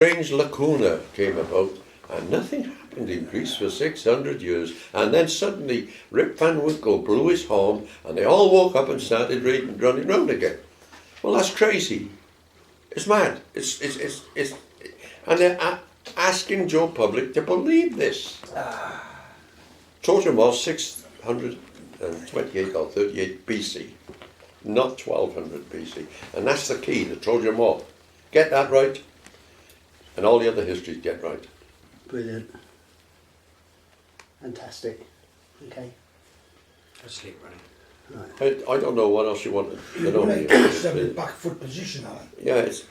strange lacuna came about, and nothing happened in Greece for 600 years. And then suddenly Rip Van Winkle blew his horn, and they all woke up and started running round again. Well, that's crazy. It's mad. And they're asking Joe Public to believe this. Trojan War 628 or 38 BC, not 1200 BC. And that's the key, the Trojan War. Get that right, and all the other histories get right. Brilliant. Fantastic. Okay. Sleep running. Right. I don't know what else you want to know. It's a back foot position, Alan. Yeah, it's...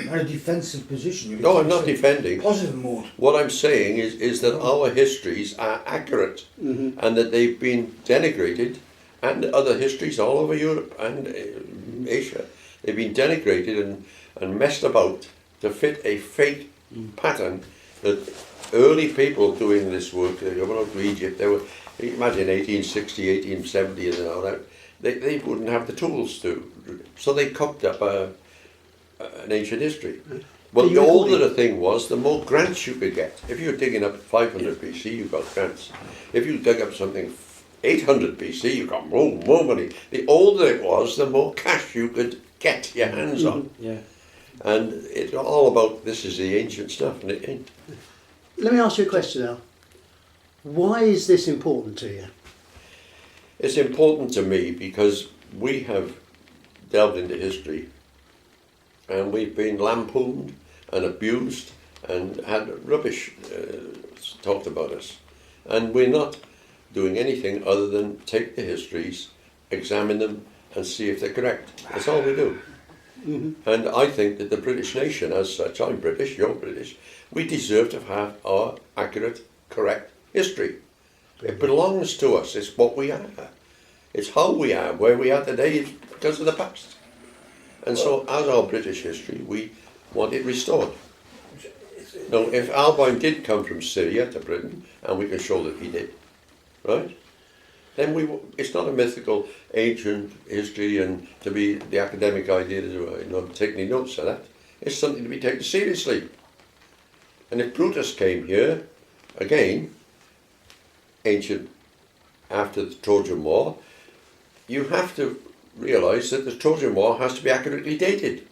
Not a defensive position. No, I'm not defending. Positive mode. What I'm saying is that our histories are accurate, and that they've been denigrated, and other histories all over Europe and Asia, they've been denigrated and messed about to fit a fake pattern that early people doing this work, they went out to Egypt, they were, imagine 1860, 1870 and all that, they wouldn't have the tools to, so they cooked up an ancient history. Well, the older the thing was, the more grants you could get. If you were digging up 500 BC, you got grants. If you dug up something 800 BC, you got more money. The older it was, the more cash you could get your hands on. Yeah. And it's all about, this is the ancient stuff, and it ain't. Let me ask you a question now. Why is this important to you? It's important to me because we have delved into history, and we've been lampooned and abused and had rubbish talked about us. And we're not doing anything other than take the histories, examine them, and see if they're correct. That's all we do. And I think that the British nation as such, I'm British, you're British, we deserve to have our accurate, correct history. It belongs to us, it's what we are. It's how we are, where we are today is because of the past. And so as our British history, we want it restored. Now, if Alboin did come from Syria to Britain, and we can show that he did, right? Then it's not a mythical ancient history and to be the academic idea to take any notes of that. It's something to be taken seriously. And if Brutus came here, again, ancient, after the Trojan War, you have to realise that the Trojan War has to be accurately dated,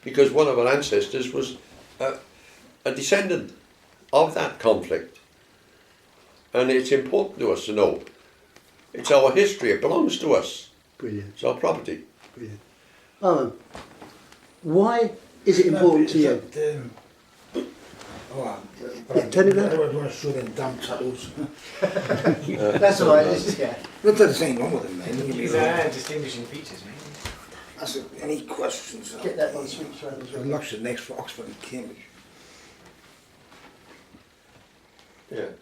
because one of our ancestors was a descendant of that conflict. And it's important to us to know. It's our history, it belongs to us. Brilliant. It's our property. Brilliant. Why is it important to you? Turn it I around. don't want to show them damn tattoos. That's all right. Yeah. Not that there's anything wrong with them, man. These are distinguishing features, mate. That's it. Any questions? Get that one switched around as The well. lecture next for Oxford and Cambridge. Yeah.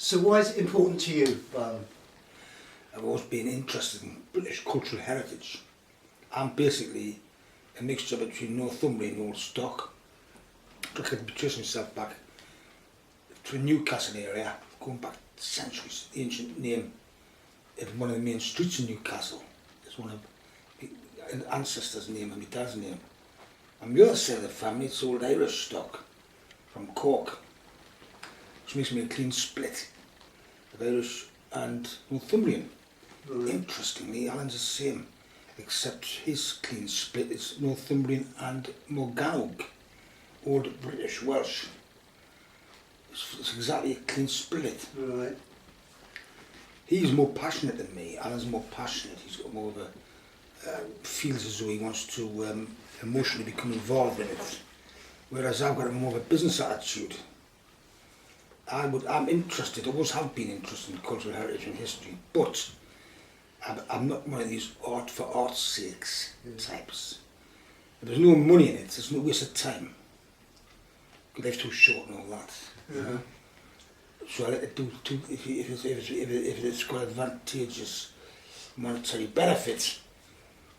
So why is it important to you, Baram? I've always been interested in British cultural heritage. I'm basically a mixture between Northumbrian and Old Stock. I could trace myself back to the Newcastle area, going back centuries. The ancient name is one of the main streets in Newcastle. It's one of an ancestor's name and my dad's name. On the other side of the family, it's old Irish stock from Cork, which makes me a clean split of Irish and Northumbrian. Interestingly, Alan's the same, except his clean split is Northumbrian and Morgannwg, Old British Welsh. It's exactly a clean split. Right. He's more passionate than me. Alan's more passionate. He's got more of a feels as though he wants to emotionally become involved in it, whereas I've got more of a business attitude. I'm interested, I always have been interested in cultural heritage and history, but I'm not one of these art for art's sakes types. If there's no money in it, there's no waste of time. Life's too short and all that. You know? So I let it do if it's got advantageous monetary benefits.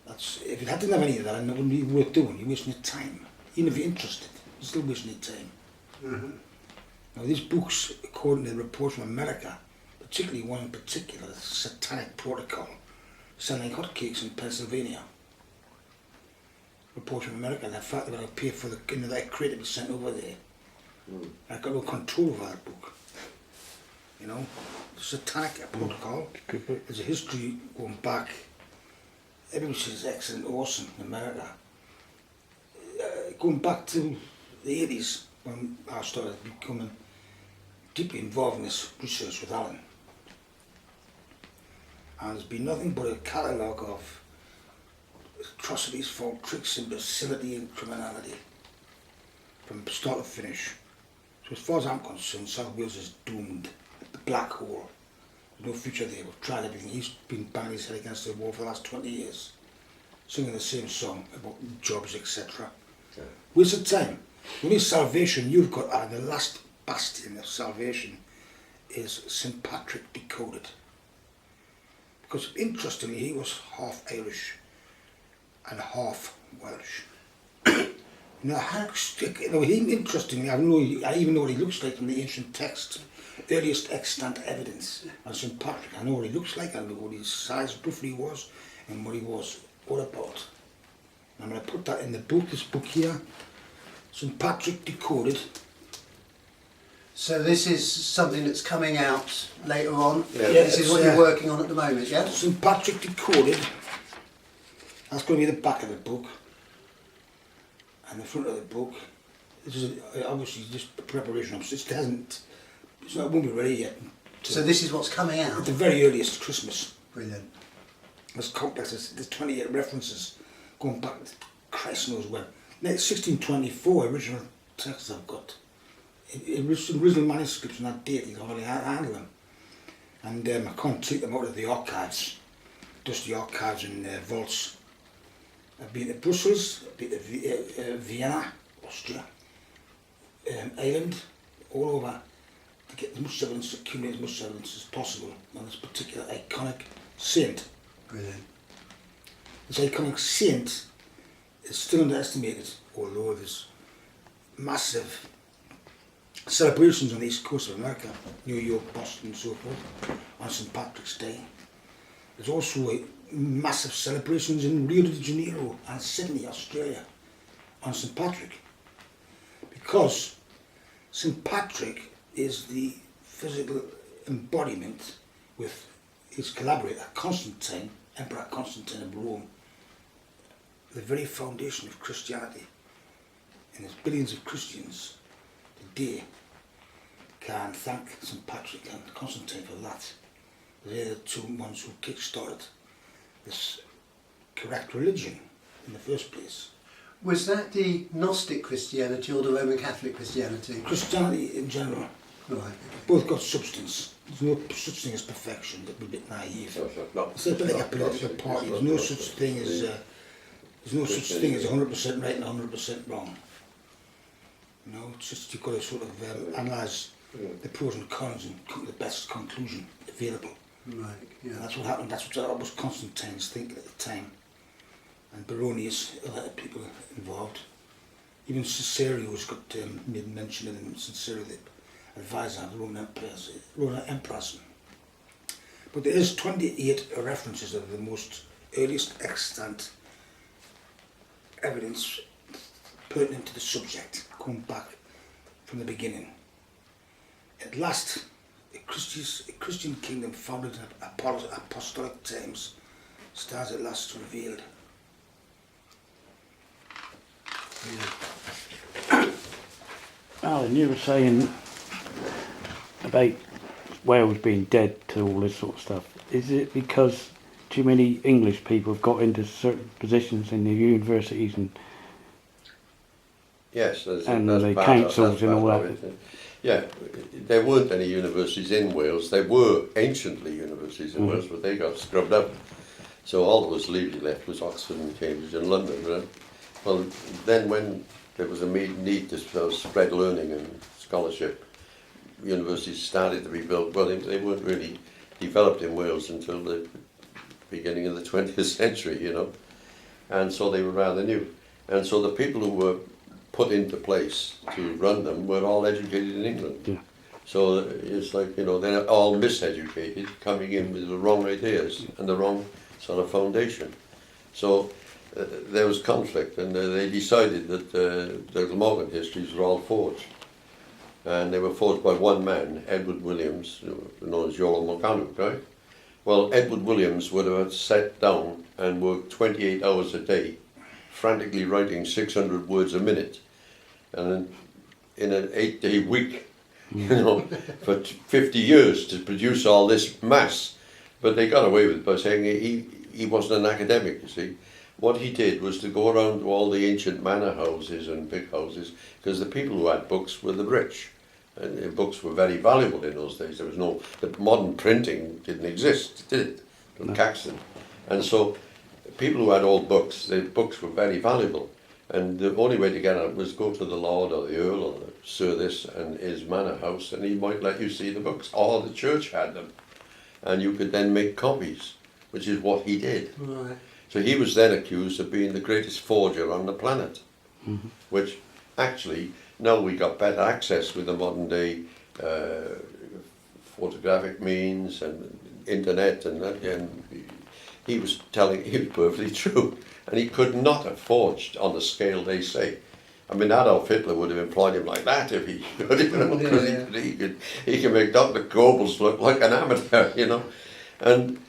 If it didn't have any of that, it wouldn't be worth doing. You're wasting your time. Even if you're interested, you're still wasting your time. Now these books, according to the reports from America, particularly one in particular, the Satanic Protocol, selling hotcakes in Pennsylvania. report from America, and the fact they're going to pay for that crate to be sent over there. I've got no control over that book. You know, the Satanic Protocol. There's a history going back. Everybody says excellent, awesome in America. Going back to the 80s when I started becoming deeply involved in this research with Alan. And there's been nothing but a catalogue of atrocities, false tricks, imbecility and criminality from start to finish. So as far as I'm concerned, South Wales is doomed. The black hole. There's no future there. We've tried everything. He's been banging his head against the wall for the last 20 years, singing the same song about jobs, etc. Yeah. Waste of time. The only salvation you've got, and the last bastion of salvation, is St. Patrick Decoded. Because interestingly, he was half Irish and half Welsh. Interestingly, I even know what he looks like from the ancient text, earliest extant evidence on St. Patrick. I know what he looks like, I know what his size roughly was, and what he was all about. I'm going to put that in the book, this book here, St. Patrick Decoded. So this is something that's coming out later on. Yeah. This is what you're working on at the moment, yeah? St. Patrick Decoded. That's going to be the back of the book. And the front of the book. This is obviously just preparation. It won't be ready yet. So this is what's coming out? At the very earliest Christmas. Brilliant. It's complex. There's 28 references going back to Christ knows when. 1624 original texts I've got. Original manuscripts on that date, you can hardly handle them. And I can't take them out of the archives, dusty archives and vaults. I've been to Brussels, I've been to Vienna, Austria, Ireland, all over, to get as much evidence, accumulate as much evidence as possible on this particular iconic saint. Brilliant. This iconic saint is still underestimated, although there's massive celebrations on the east coast of America, New York, Boston and so forth, on St. Patrick's Day. There's also massive celebrations in Rio de Janeiro and Sydney, Australia, on St. Patrick. Because St. Patrick is the physical embodiment with his collaborator Constantine, Emperor Constantine of Rome, the very foundation of Christianity. And there's billions of Christians today can thank St. Patrick and Constantine for that. They're the two ones who kick-started this correct religion in the first place. Was that the Gnostic Christianity or the Roman Catholic Christianity? Christianity in general. Right. Both got substance. There's no such thing as perfection. That would be a bit naive. It's a bit like a political party. There's no such thing as 100% right and 100% wrong. You know, it's just you've got to sort of analyse the pros and cons and come to the best conclusion available. Right. Yeah. And that's what happened. That's what was Constantine's thinking at the time. And Baronius, other people involved. Even Caesario's got made mention of him. Caesario, the advisor of the Roman emperors. But there is 28 references of the most earliest extant evidence pertinent to the subject, going back from the beginning. At last, a Christian kingdom founded in apostolic times stands at last revealed. Alan, you were saying about Wales being dead to all this sort of stuff. Is it because too many English people have got into certain positions in the universities and yes, the councils and all that? Yeah, there weren't any universities in Wales. There were anciently universities in Wales, but they got scrubbed up. So all that was legally left was Oxford and Cambridge and London. Right? Well, then when there was a need to spread learning and scholarship, universities started to be built. Well, they weren't really developed in Wales until the beginning of the 20th century, you know. And so they were rather new. And so the people who were put into place to run them were all educated in England. Yeah. So it's like, you know, they're all miseducated, coming in with the wrong ideas and the wrong sort of foundation. So there was conflict, and they decided that the Glamorgan histories were all forged. And they were forged by one man, Edward Williams, known as Yolo Morgana, right? Well, Edward Williams would have sat down and worked 28 hours a day, frantically writing 600 words a minute, and in an 8-day week, you know, for 50 years to produce all this mass. But they got away with it by saying he wasn't an academic, you see. What he did was to go around to all the ancient manor houses and big houses, because the people who had books were the rich. And the books were very valuable in those days. There was no, the modern printing didn't exist, did it? From No. Caxton. And so people who had old books, the books were very valuable. And the only way to get out was go to the Lord or the Earl or the Sir this and his manor house, and he might let you see the books. Or the church had them. And you could then make copies, which is what he did. Right. So he was then accused of being the greatest forger on the planet, which actually, now we got better access with the modern day photographic means and internet, and that, and he was perfectly true, and he could not have forged on the scale they say. I mean, Adolf Hitler would have employed him like that if he could, you know, because he can make Dr. Goebbels look like an amateur, you know. And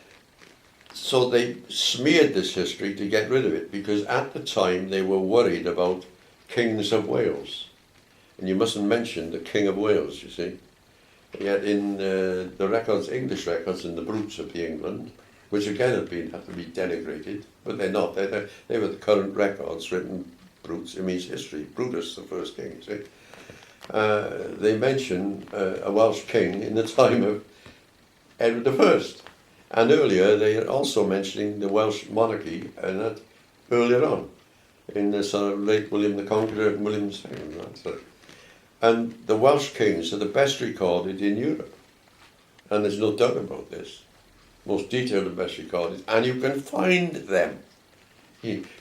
so they smeared this history to get rid of it, because at the time they were worried about kings of Wales. And you mustn't mention the King of Wales, you see. Yet in the records, English records in the Brutes of the England, which again have to be denigrated, but they're not. They were the current records written Brutes. It means history. Brutus, the first king, you see. They mention a Welsh king in the time of Edward I. And earlier they are also mentioning the Welsh monarchy, and that earlier on, in the sort of late William the Conqueror and William II. That's it. And the Welsh kings are the best recorded in Europe. And there's no doubt about this. Most detailed and best recorded. And you can find them.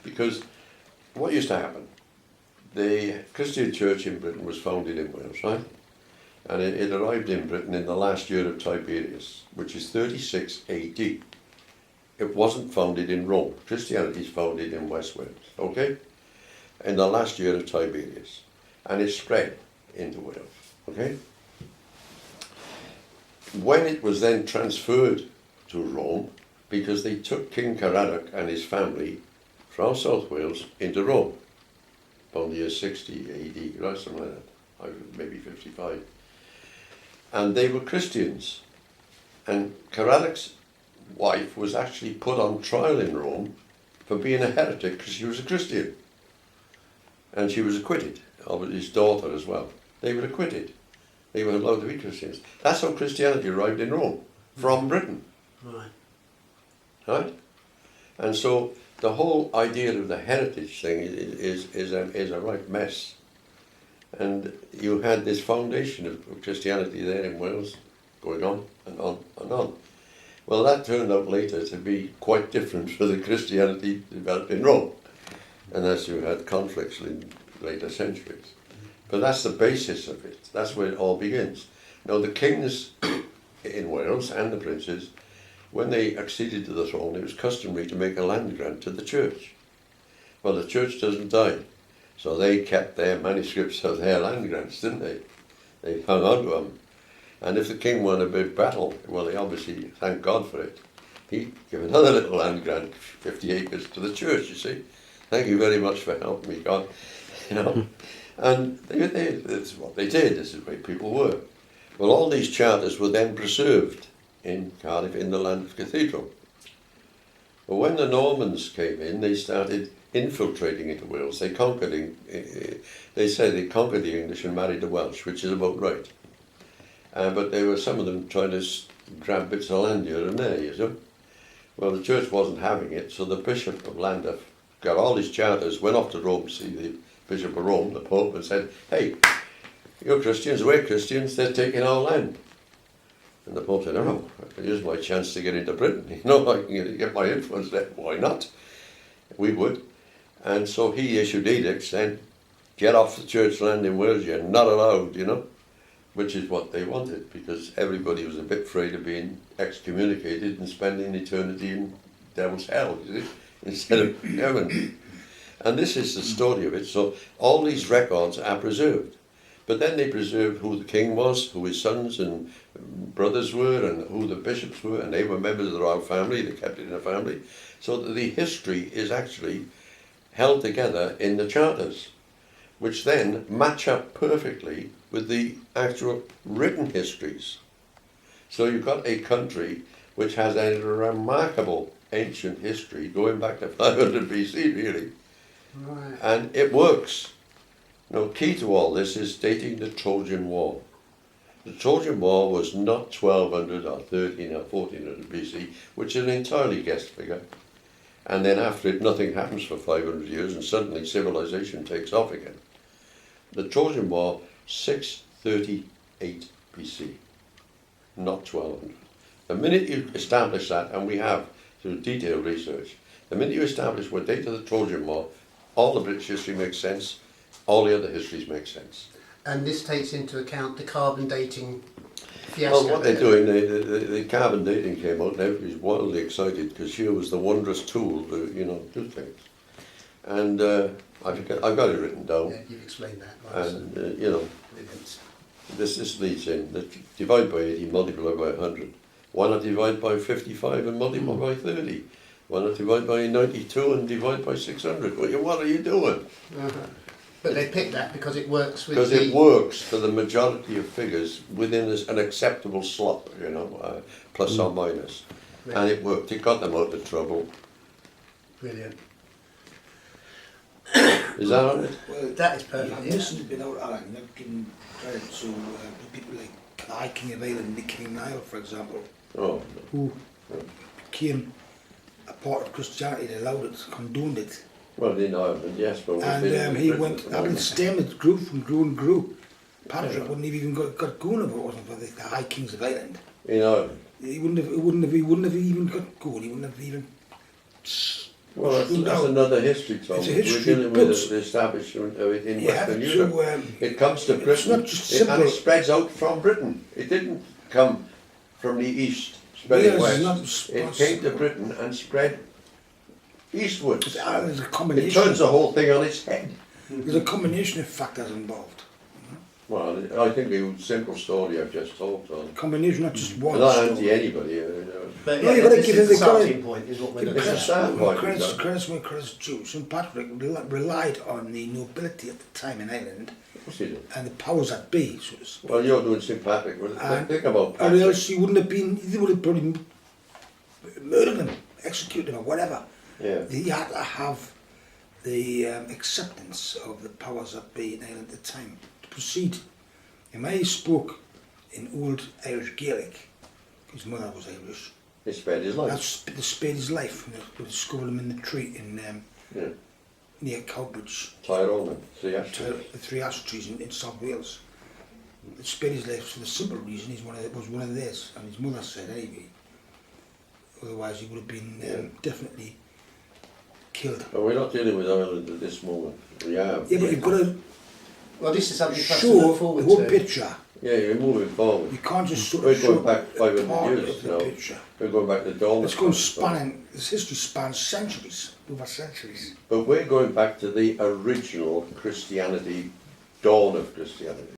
Because what used to happen, the Christian church in Britain was founded in Wales, right? And it arrived in Britain in the last year of Tiberius, which is 36 AD. It wasn't founded in Rome. Christianity is founded in West Wales, okay? In the last year of Tiberius. And it spread into Wales, okay? When it was then transferred to Rome, because they took King Caradoc and his family from South Wales into Rome, about the year 60 AD, right, something like that, maybe 55. And they were Christians. And Caradoc's wife was actually put on trial in Rome for being a heretic because she was a Christian. And she was acquitted, of his daughter as well. They were acquitted. They were allowed to be Christians. That's how Christianity arrived in Rome, from Britain. Right. Right? And so the whole idea of the heritage thing is a right mess. And you had this foundation of Christianity there in Wales going on and on and on. Well, that turned out later to be quite different for the Christianity developed in Rome. And as you had conflicts in later centuries. But that's the basis of it. That's where it all begins. Now, the kings in Wales and the princes, when they acceded to the throne, it was customary to make a land grant to the church. Well, the church doesn't die. So they kept their manuscripts of their land grants, didn't they? They hung on to them. And if the king won a big battle, well, they obviously thanked God for it. He gave another little land grant, 50 acres, to the church, you see. Thank you very much for helping me, God. You know, and this is what they did. This is the way people were. Well, all these charters were then preserved in Cardiff, in the Lambeth Cathedral. But when the Normans came in, they started infiltrating into Wales. They conquered. They said they conquered the English and married the Welsh, which is about right. But there were some of them trying to grab bits of land here and there, you know. Well, the church wasn't having it, so the Bishop of Lambeth got all his charters, went off to Rome to see the Bishop of Rome, the Pope, and said, "Hey, you're Christians, we're Christians, they're taking our land." And the Pope said, "Oh, here's my chance to get into Britain. You know, I can get my influence there. Why not? We would." And so he issued edicts saying, "Get off the church land in Wales, you're not allowed," you know, which is what they wanted, because everybody was a bit afraid of being excommunicated and spending eternity in devil's hell, you see. instead of heaven. And this is the story of it. So all these records are preserved. But then they preserved who the king was, who his sons and brothers were, and who the bishops were, and they were members of the royal family, they kept it in a family. So that the history is actually held together in the charters, which then match up perfectly with the actual written histories. So you've got a country which has a remarkable ancient history going back to 500 BC, really. Right. And it works. Now, key to all this is dating the Trojan War. The Trojan War was not 1200 or 13 or 1400 BC, which is an entirely guessed figure. And then after it, nothing happens for 500 years, and suddenly civilization takes off again. The Trojan War, 638 BC, not 1200. The minute you establish that, and we have through detailed research, the minute you establish what date of the Trojan War, all the British history makes sense, all the other histories make sense. And this takes into account the carbon dating fiasco. Well, what they're doing, the carbon dating came out, and everybody's wildly excited because here was the wondrous tool to, do things. And I've got it written down. Yeah, you've explained that. Right, And, brilliant. this leads in, divide by 80, multiply by 100. Why not divide by 55 and multiply by 30? Why not divide by 92 and divide by 600? What are you doing? But they picked that because it works with Because it works for the majority of figures within an acceptable slot, plus or minus. Right. And it worked. It got them out of trouble. Brilliant. Is that on it? Well, That is you perfect. have Yeah. listened without Alan, not giving credit to people like the High King of Ireland, the King Niall, for example, Oh, who became a part of Christianity, they allowed it, condoned it. well, in Ireland, yes, but And he went, and the stem it grew and grew and grew. Patrick wouldn't have even got going if it wasn't for the High Kings of Ireland. in Ireland. He wouldn't have even got going. He wouldn't have even. Well, that's No. another history, Tom. It's a history, We're dealing but with the establishment of it in you have Western to, Europe. It comes to it's Britain, not just and simple. it spreads out from Britain. It didn't come from the east, spreading Yes, west. not It came to Britain and spread eastwards. There's a It combination. turns the whole thing on its head. There's a combination of factors involved. Well, I think the simple story I've just told, Tom. Combination, not just one. I'm not story. anti anybody. But No, yeah, you've gotta this give is it the the credit. starting point, is what we're Give looking It's a at. start point, credits you know. where credits due. St Patrick relied on the nobility at the time in Ireland Of course he did. and the powers that be, so to speak. Well, you're doing St. Patrick. Well, And- think about Or Patrick. else he wouldn't have been, they would have probably murdered him, executed him, or whatever. Yeah. He had to have the acceptance of the powers that be in Ireland at the time to proceed. And when he spoke in old Irish Gaelic, his mother was Irish, He spared his life. that's they spared his life when they discovered him in the tree in Yeah. near Cowbridge, Tyrone and the Ashton. the three ash trees in South Wales. They spared his life for the simple reason he was one of theirs, and his mother said anyway. Otherwise, he would have been definitely killed. But we're not dealing with Ireland at this moment. We have. Yeah, but you've got to Well, this is something for us to show look the forward whole to. picture. Yeah, you're moving forward. You can't just sort We're of show going back 500 part years of the now. picture. We're going back to dawn. It's going spanning. This history spans centuries, over centuries. But we're going back to the original Christianity, dawn of Christianity.